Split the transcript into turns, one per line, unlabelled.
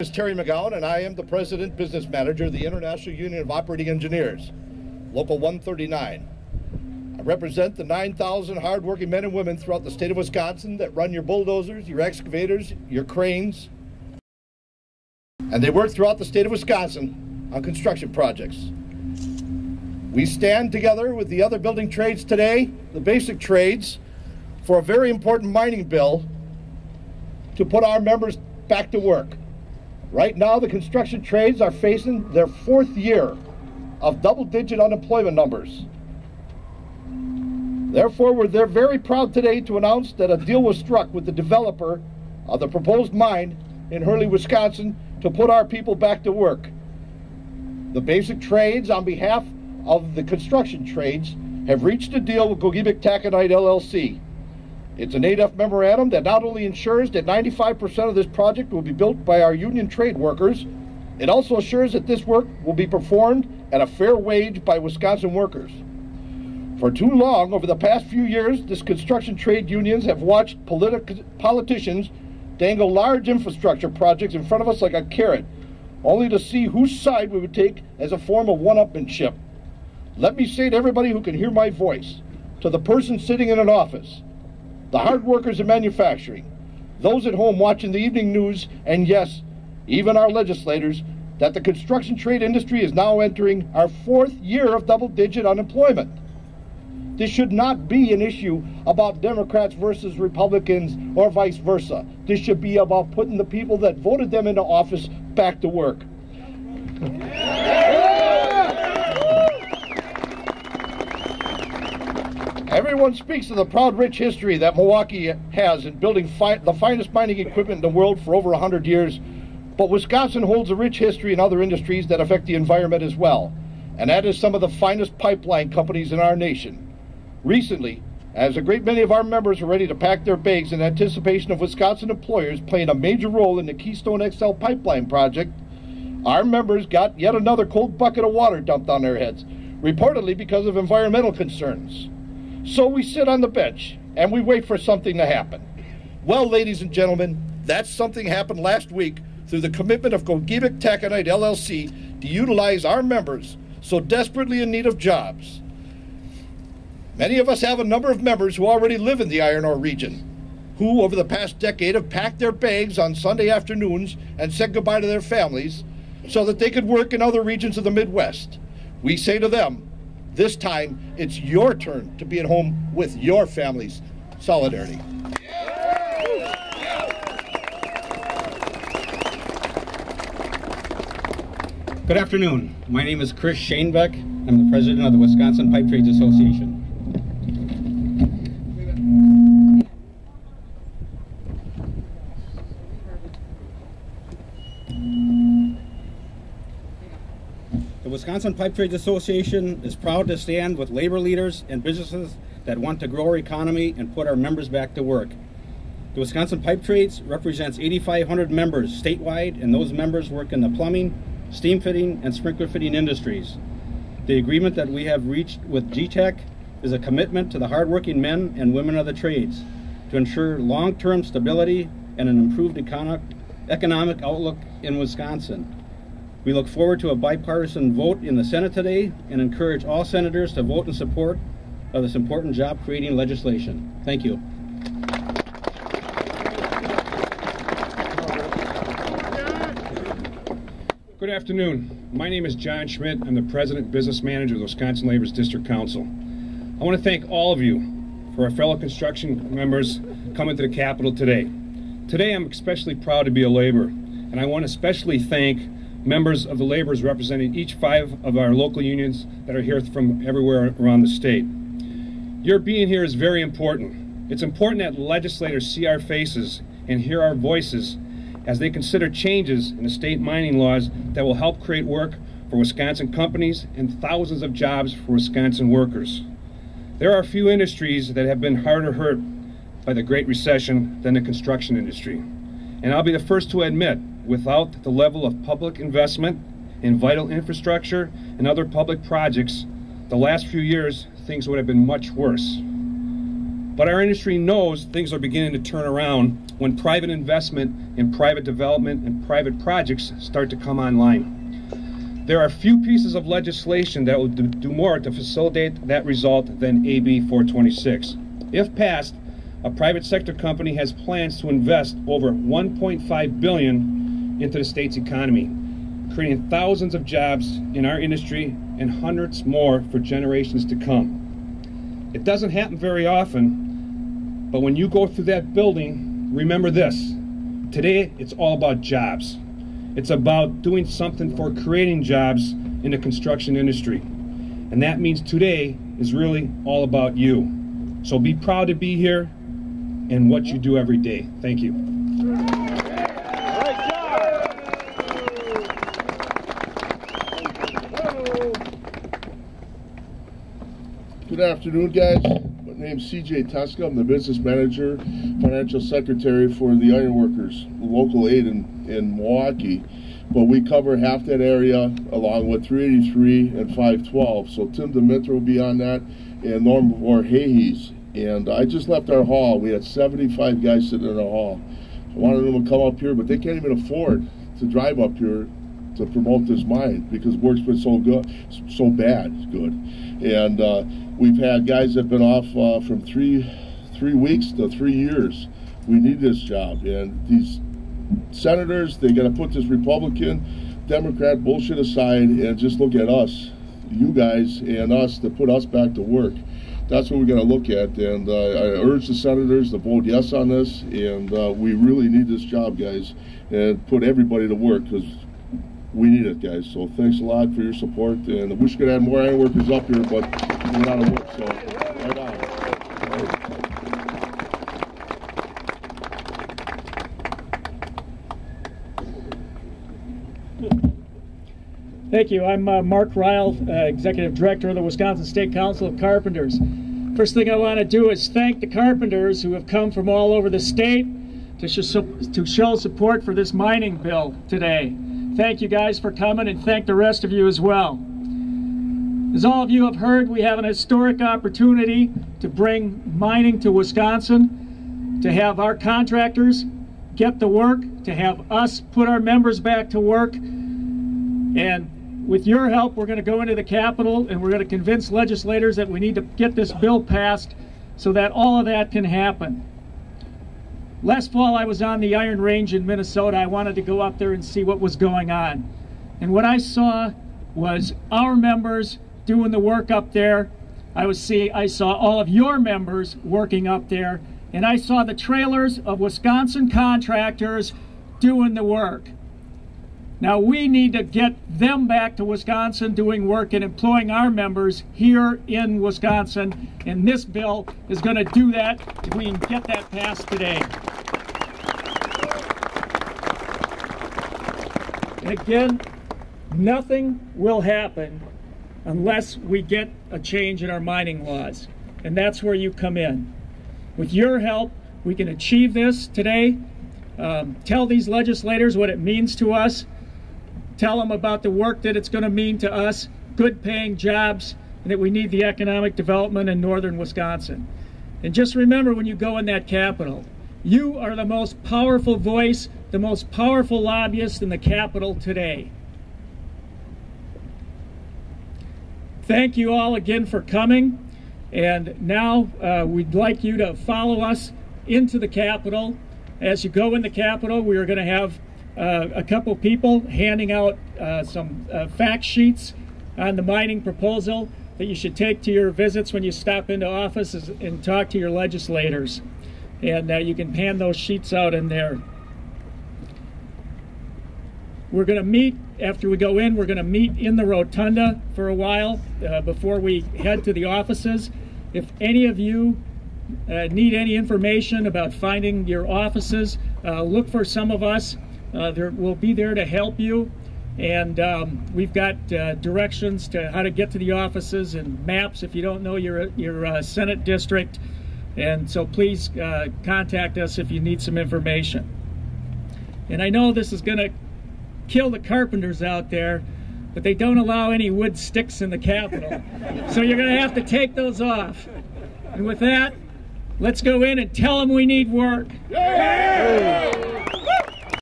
Is Terry McGowan, and I am the President Business Manager of the International Union of Operating Engineers, Local 139. I represent the 9,000 hardworking men and women throughout the state of Wisconsin that run your bulldozers, your excavators, your cranes, and they work throughout the state of Wisconsin on construction projects. We stand together with the other building trades today, the basic trades, for a very important mining bill to put our members back to work. Right now, the construction trades are facing their 4th year of double-digit unemployment numbers. Therefore, they're very proud today to announce that a deal was struck with the developer of the proposed mine in Hurley, Wisconsin, to put our people back to work. The basic trades, on behalf of the construction trades, have reached a deal with Gogebic Taconite LLC. It's an ADF memorandum that not only ensures that 95% of this project will be built by our union trade workers, it also assures that this work will be performed at a fair wage by Wisconsin workers. For too long, over the past few years, this construction trade unions have watched politicians dangle large infrastructure projects in front of us like a carrot, only to see whose side we would take as a form of one-upmanship. Let me say to everybody who can hear my voice, to the person sitting in an office, the hard workers in manufacturing, those at home watching the evening news, and yes, even our legislators, that the construction trade industry is now entering our 4th year of double-digit unemployment. This should not be an issue about Democrats versus Republicans or vice versa. This should be about putting the people that voted them into office back to work. Everyone speaks of the proud, rich history that Milwaukee has in building the finest mining equipment in the world for over 100 years, but Wisconsin holds a rich history in other industries that affect the environment as well, and that is some of the finest pipeline companies in our nation. Recently, as a great many of our members are ready to pack their bags in anticipation of Wisconsin employers playing a major role in the Keystone XL pipeline project, our members got yet another cold bucket of water dumped on their heads, reportedly because of environmental concerns. So we sit on the bench and we wait for something to happen. Well, ladies and gentlemen, that something happened last week through the commitment of Gogebic Taconite LLC to utilize our members so desperately in need of jobs. Many of us have a number of members who already live in the iron ore region, who over the past decade have packed their bags on Sunday afternoons and said goodbye to their families so that they could work in other regions of the Midwest. We say to them, this time it's your turn to be at home with your families. Solidarity.
Good afternoon. My name is Chris Shanebeck. I'm the president of the Wisconsin Pipe Trades Association. The Wisconsin Pipe Trades Association is proud to stand with labor leaders and businesses that want to grow our economy and put our members back to work. The Wisconsin Pipe Trades represents 8,500 members statewide, and those members work in the plumbing, steam fitting, and sprinkler fitting industries. The agreement that we have reached with GTEC is a commitment to the hardworking men and women of the trades to ensure long-term stability and an improved economic outlook in Wisconsin. We look forward to a bipartisan vote in the Senate today and encourage all senators to vote in support of this important job-creating legislation. Thank you.
Good afternoon. My name is John Schmidt. I'm the President and Business Manager of the Wisconsin Labor's District Council. I want to thank all of you for our fellow construction members coming to the Capitol today. Today I'm especially proud to be a labor, and I want to especially thank members of the laborers representing each 5 of our local unions that are here from everywhere around the state. Your being here is very important. It's important that legislators see our faces and hear our voices as they consider changes in the state mining laws that will help create work for Wisconsin companies and thousands of jobs for Wisconsin workers. There are a few industries that have been harder hurt by the Great Recession than the construction industry. And I'll be the first to admit, without the level of public investment in vital infrastructure and other public projects, the last few years, things would have been much worse. But our industry knows things are beginning to turn around when private investment in private development and private projects start to come online. There are few pieces of legislation that will do more to facilitate that result than AB 426. If passed, a private sector company has plans to invest over $1.5 billion into the state's economy, creating thousands of jobs in our industry and hundreds more for generations to come. It doesn't happen very often, but when you go through that building, remember this. Today, it's all about jobs. It's about doing something for creating jobs in the construction industry. And that means today is really all about you. So be proud to be here and what you do every day. Thank you.
Good afternoon, guys. My name's CJ Teska. I'm the business manager, financial secretary for the Ironworkers Local 8 in Milwaukee. But we cover half that area along with 383 and 512. So Tim DeMinter will be on that and Norm Voorhees. And I just left our hall. We had 75 guys sitting in our hall. I wanted them to come up here, but they can't even afford to drive up here to promote this mine because work's been so good, so bad, good. And we've had guys that have been off from three weeks to 3 years. We need this job, and these senators, they got to put this Republican, Democrat bullshit aside and just look at us, you guys and us, to put us back to work. That's what we're going to look at, and I urge the senators to vote yes on this, and we really need this job, guys, and put everybody to work because we need it, guys. So thanks a lot for your support, and I wish we could have more iron workers up here, but we're out of work, so right on.
Thank you. I'm Mark Ryle, Executive Director of the Wisconsin State Council of Carpenters. First thing I want to do is thank the carpenters who have come from all over the state to show support for this mining bill today. Thank you guys for coming, and thank the rest of you as well. As all of you have heard, we have an historic opportunity to bring mining to Wisconsin, to have our contractors get the work, to have us put our members back to work. And with your help, we're going to go into the Capitol and we're going to convince legislators that we need to get this bill passed so that all of that can happen. Last fall, I was on the Iron Range in Minnesota. I wanted to go up there and see what was going on. And what I saw was our members doing the work up there. I saw all of your members working up there. And I saw the trailers of Wisconsin contractors doing the work. Now we need to get them back to Wisconsin doing work and employing our members here in Wisconsin. And this bill is going to do that if we can get that passed today. And again, nothing will happen unless we get a change in our mining laws. And that's where you come in. With your help, we can achieve this today. Tell these legislators what it means to us. Tell them about the work that it's going to mean to us, good paying jobs, and that we need the economic development in northern Wisconsin. And just remember when you go in that Capitol, you are the most powerful voice, the most powerful lobbyist in the Capitol today. Thank you all again for coming. And now we'd like you to follow us into the Capitol. As you go in the Capitol, we are going to have a couple people handing out some fact sheets on the mining proposal that you should take to your visits when you stop into offices and talk to your legislators. And you can hand those sheets out in there. We're going to meet, after we go in, we're going to meet in the rotunda for a while before we head to the offices. If any of you need any information about finding your offices, look for some of us. We'll be there to help you. And we've got directions to how to get to the offices and maps if you don't know your Senate district. And so please contact us if you need some information. And I know this is going to kill the carpenters out there, but they don't allow any wood sticks in the Capitol. So you're going to have to take those off. And with that, Let's go in and tell them we need work.
Yeah!